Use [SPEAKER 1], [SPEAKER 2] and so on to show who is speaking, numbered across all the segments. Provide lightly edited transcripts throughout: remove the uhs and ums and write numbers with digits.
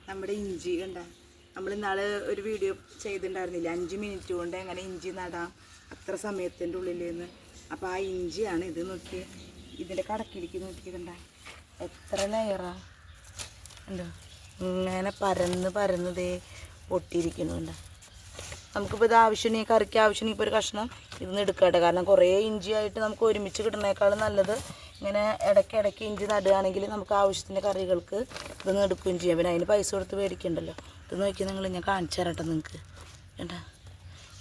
[SPEAKER 1] നമ്മുടെ ഇഞ്ചി കണ്ട നമ്മൾ ഇന്നാൾ ഒരു വീഡിയോ ചെയ്തിട്ടുണ്ടായിരുന്നില്ല 5 മിനിറ്റ് കൊണ്ട് എങ്ങനെ ഇഞ്ചി നടാം അത്ര സമയത്തിൻ്റെ ഉള്ളിൽ നിന്ന്. അപ്പോൾ ആ ഇഞ്ചിയാണ് ഇത്. നോക്കി ഇതിൻ്റെ കടക്കിലേക്ക് നോക്കി കണ്ട എത്ര ലെയറാ ഉണ്ടോ, ഇങ്ങനെ പരന്നതേ പൊട്ടിയിരിക്കുന്നുണ്ട്. നമുക്കിപ്പോൾ ഇത് ആവശ്യമുണ്ടെങ്കിൽ കറിക്ക് ആവശ്യമുണ്ടെങ്കിൽ ഇപ്പോൾ ഒരു കഷ്ണം ഇതൊന്ന് എടുക്കട്ടെ. കാരണം കുറേ ഇഞ്ചിയായിട്ട് നമുക്ക് ഒരുമിച്ച് കിട്ടുന്നേക്കാളും നല്ലത് ഇങ്ങനെ ഇടയ്ക്കിടയ്ക്ക് ഇഞ്ചി നടുകയാണെങ്കിൽ നമുക്ക് ആവശ്യത്തിൻ്റെ കറികൾക്ക് ഇതൊന്ന് എടുക്കുകയും ചെയ്യാം. പിന്നെ അതിന് പൈസ കൊടുത്ത് മേടിക്കണ്ടല്ലോ. ഇത് നോക്കി നിങ്ങൾ ഞാൻ കാണിച്ചു തരട്ടെ നിങ്ങൾക്ക്. വേണ്ട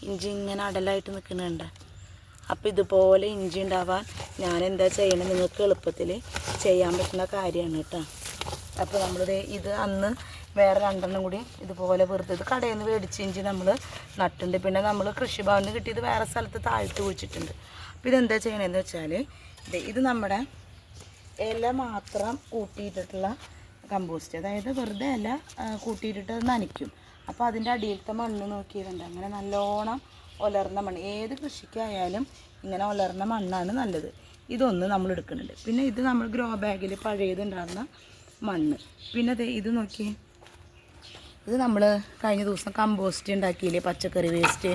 [SPEAKER 1] ഇഞ്ചി ഇങ്ങനെ അടലായിട്ട് നിൽക്കുന്നുണ്ട്. അപ്പോൾ ഇതുപോലെ ഇഞ്ചി ഉണ്ടാവാൻ ഞാൻ എന്താ ചെയ്യണം, നിങ്ങൾക്ക് എളുപ്പത്തിൽ ചെയ്യാൻ പറ്റുന്ന കാര്യമാണ് കേട്ടോ. അപ്പോൾ നമ്മളിത് ഇത് അന്ന് വേറെ 2 കൂടി ഇതുപോലെ വെറുതെ ഇത് കടയിൽ നിന്ന് മേടിച്ച് ഇഞ്ചി നമ്മൾ നട്ടുണ്ട്. പിന്നെ നമ്മൾ കൃഷിഭവനിൽ കിട്ടിയത് വേറെ സ്ഥലത്ത് താഴ്ത്ത് കുഴിച്ചിട്ടുണ്ട്. അപ്പോൾ ഇതെന്താ ചെയ്യണമെന്ന് വെച്ചാൽ ഇത് നമ്മുടെ ഇല മാത്രം കൂട്ടിയിട്ടിട്ടുള്ള കമ്പോസ്റ്റ്, അതായത് വെറുതെ ഇല കൂട്ടിയിട്ടിട്ട് നനയ്ക്കും. അപ്പോൾ അതിൻ്റെ അടിയിലത്തെ മണ്ണ് നോക്കിയതുണ്ട് അങ്ങനെ നല്ലോണം ഒലർന്ന മണ്ണ്. ഏത് കൃഷിക്കായാലും ഇങ്ങനെ ഒലർന്ന മണ്ണാണ് നല്ലത്. ഇതൊന്ന് നമ്മൾ എടുക്കുന്നുണ്ട്. പിന്നെ ഇത് നമ്മൾ ഗ്രോ ബാഗിൽ പഴയതുണ്ടാകുന്ന മണ്ണ്. പിന്നെ ഇത് നോക്കി, ഇത് നമ്മൾ കഴിഞ്ഞ ദിവസം കമ്പോസ്റ്റ് ഉണ്ടാക്കിയില്ലേ, പച്ചക്കറി വേസ്റ്റ്,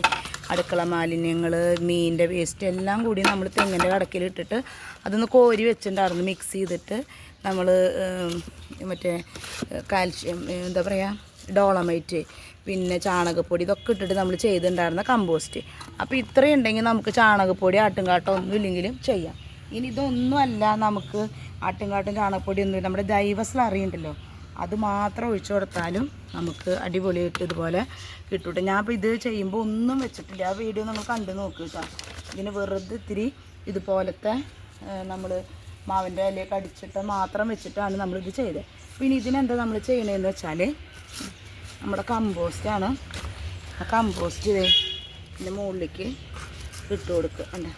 [SPEAKER 1] അടുക്കള മാലിന്യങ്ങൾ, മീനിൻ്റെ വേസ്റ്റ് എല്ലാം കൂടി നമ്മൾ തെങ്ങിൻ്റെ കടക്കിലിട്ടിട്ട് അതൊന്ന് കോരി വെച്ചിട്ടുണ്ടായിരുന്നു. മിക്സ് ചെയ്തിട്ട് നമ്മൾ മറ്റേ കാൽഷ്യം എന്താ പറയുക ഡോളമൈറ്റ് പിന്നെ ചാണകപ്പൊടി ഇതൊക്കെ ഇട്ടിട്ട് നമ്മൾ ചെയ്തിട്ടുണ്ടായിരുന്ന കമ്പോസ്റ്റ്. അപ്പോൾ ഇത്രയും ഉണ്ടെങ്കിൽ നമുക്ക് ചാണകപ്പൊടി ആട്ടുംകാട്ടം ഒന്നും ഇല്ലെങ്കിലും ചെയ്യാം. ഇനി ഇതൊന്നുമല്ല, നമുക്ക് ആട്ടുംകാട്ടും ചാണകപ്പൊടി ഒന്നും നമ്മുടെ ജൈവ സ്ലറി ഉണ്ടല്ലോ അത് മാത്രം ഒഴിച്ചു കൊടുത്താലും നമുക്ക് അടിപൊളിയായിട്ട് ഇതുപോലെ കിട്ടും. ഞാൻ ഇപ്പോൾ ഇത് ചെയ്യുമ്പോൾ ഒന്നും വെച്ചിട്ടില്ല. ആ വീഡിയോ നമ്മൾ കണ്ടു നോക്കുക കേട്ടോ. ഇതിന് വെറുതെ ഇത്തിരി ഇതുപോലത്തെ നമ്മൾ മാവിൻ്റെ ഇലയൊക്കെ അടിച്ചിട്ട് മാത്രം വെച്ചിട്ടാണ് നമ്മളിത് ചെയ്തത്. പിന്നെ ഇതിനെന്താ നമ്മൾ ചെയ്യണതെന്ന് വെച്ചാൽ നമ്മുടെ കമ്പോസ്റ്റാണ്. ആ കമ്പോസ്റ്റ് ഇതിൻ്റെ മുകളിലേക്ക് ഇട്ട് കൊടുക്കുക. എന്താ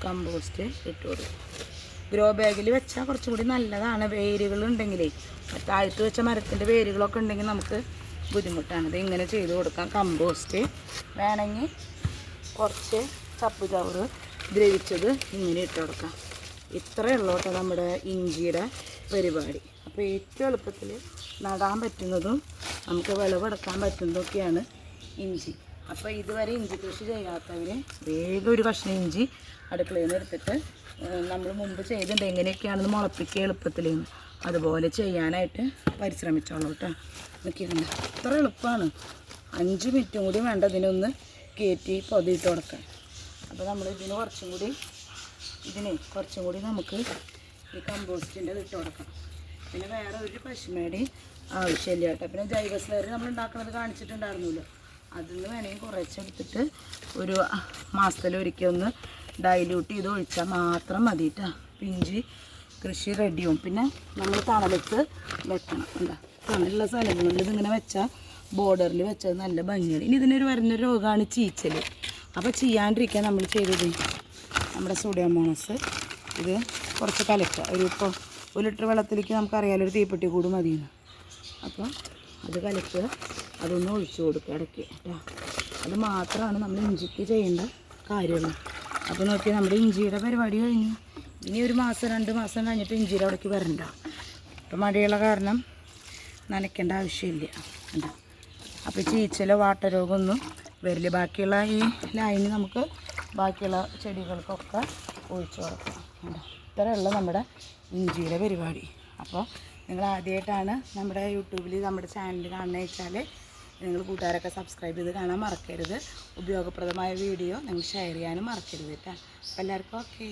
[SPEAKER 1] കമ്പോസ്റ്റ് ഇട്ട് കൊടുക്കുക. ഗ്രോ ബാഗിൽ വെച്ചാൽ കുറച്ചും കൂടി നല്ലതാണ്. വേരുകളുണ്ടെങ്കിലേ താഴ്ത്ത് വെച്ച മരത്തിൻ്റെ വേരുകളൊക്കെ ഉണ്ടെങ്കിൽ നമുക്ക് ബുദ്ധിമുട്ടാണ്. ഇത് ഇങ്ങനെ ചെയ്ത് കൊടുക്കാം. കമ്പോസ്റ്റ് വേണമെങ്കിൽ കുറച്ച് ചപ്പ് ചവറ് ദ്രവിച്ചത് ഇങ്ങനെ ഇട്ട് കൊടുക്കാം. ഇത്രയേ ഉള്ളൂ കേട്ടോ നമ്മുടെ ഇഞ്ചിയുടെ പരിപാടി. അപ്പോൾ ഏറ്റവും എളുപ്പത്തിൽ നടാൻ പറ്റുന്നതും നമുക്ക് വിളവെടുക്കാൻ പറ്റുന്നതൊക്കെയാണ് ഇഞ്ചി. അപ്പോൾ ഇതുവരെ ഇഞ്ചി കൃഷി ചെയ്യാത്തവർ വേഗം ഒരു കഷ്ണം ഇഞ്ചി അടുക്കളയിൽ നിന്ന് എടുത്തിട്ട് നമ്മൾ മുമ്പ് ചെയ്തിട്ടുണ്ട് എങ്ങനെയൊക്കെയാണെന്ന് മുളപ്പിക്കുക എളുപ്പത്തിലെന്ന് അതുപോലെ ചെയ്യാനായിട്ട് പരിശ്രമിച്ചോളൂ കേട്ടോ. നോക്കിയിട്ടുണ്ട് ഇത്ര എളുപ്പമാണ്. 5 മിനിറ്റും കൂടി വേണ്ട ഇതിനൊന്ന് കയറ്റി പൊതിയിട്ട് കൊടുക്കാൻ. അപ്പോൾ നമ്മൾ കുറച്ചും കൂടി നമുക്ക് ഈ കമ്പോസ്റ്റിൻ്റെ ഇട്ട് കൊടുക്കാം. പിന്നെ വേറെ ഒരു പശുമേടി ആവശ്യമില്ല കേട്ടോ. പിന്നെ ജൈവ സ്ലറി നമ്മൾ ഉണ്ടാക്കുന്നത് കാണിച്ചിട്ടുണ്ടായിരുന്നല്ലോ, അതിൽ നിന്ന് വേണമെങ്കിൽ കുറച്ചെടുത്തിട്ട് ഒരു മാസത്തിലൊരിക്കൽ ഒന്ന് ഡൈല്യൂട്ട് ചെയ്ത് ഒഴിച്ചാൽ മാത്രം മതി കേട്ടോ. ഇഞ്ചി കൃഷി റെഡിയാവും. പിന്നെ നമ്മൾ തണലത്ത് വെക്കണം. എന്താ തണലുള്ള സ്ഥലങ്ങളിൽ ഇതിങ്ങനെ വെച്ചാൽ ബോർഡറിൽ വെച്ചത് നല്ല ഭംഗിയാണ്. ഇനി ഇതിനൊരു വരുന്നൊരു രോഗമാണ് ചീച്ചൽ. അപ്പോൾ ചെയ്യാണ്ടിരിക്കാൻ നമ്മൾ ചെയ്തത് നമ്മുടെ സൂഡോമോണസ് ഇത് കുറച്ച് കലക്കുക. ഇപ്പോൾ 1 ലിറ്റർ വെള്ളത്തിലേക്ക് നമുക്കറിയാലോ ഒരു തീപ്പെട്ടി കൂട് മതിയെന്ന്. അപ്പോൾ അത് കലക്കുക, അതൊന്ന് ഒഴിച്ചു കൊടുക്കുക ഇടയ്ക്ക് കേട്ടോ. അത് മാത്രമാണ് നമ്മൾ ഇഞ്ചിക്ക് ചെയ്യേണ്ട കാര്യമുള്ളൂ. അപ്പോൾ നോക്കി നമ്മുടെ ഇഞ്ചിയുടെ പരിപാടി കഴിഞ്ഞു. ഇനി 1 മാസം 2 മാസം കഴിഞ്ഞിട്ട് ഇഞ്ചിയുടെ അവിടേക്ക് വരണ്ട. ഇപ്പോൾ മഴയുള്ള കാരണം നനയ്ക്കേണ്ട ആവശ്യമില്ല കേട്ടോ. അപ്പോൾ ചീച്ചലോ വാട്ടരോഗമൊന്നും വരില്ല. ബാക്കിയുള്ള ഈ ലൈന് നമുക്ക് ബാക്കിയുള്ള ചെടികൾക്കൊക്കെ ഒഴിച്ചു കൊടുക്കാം കേട്ടോ. ഇത്രയുള്ള നമ്മുടെ ഇഞ്ചിയുടെ പരിപാടി. അപ്പോൾ നിങ്ങൾ ആദ്യമായിട്ടാണ് നമ്മുടെ യൂട്യൂബിൽ നമ്മുടെ ചാനൽ കാണുന്നത് വെച്ചാൽ നിങ്ങൾ കൂട്ടുകാരൊക്കെ സബ്സ്ക്രൈബ് ചെയ്ത് കാണാൻ മറക്കരുത്. ഉപയോഗപ്രദമായ വീഡിയോ നിങ്ങൾ ഷെയർ ചെയ്യാനും മറക്കരുത് കേട്ടോ. അപ്പോൾ എല്ലാവർക്കും ഓക്കെ.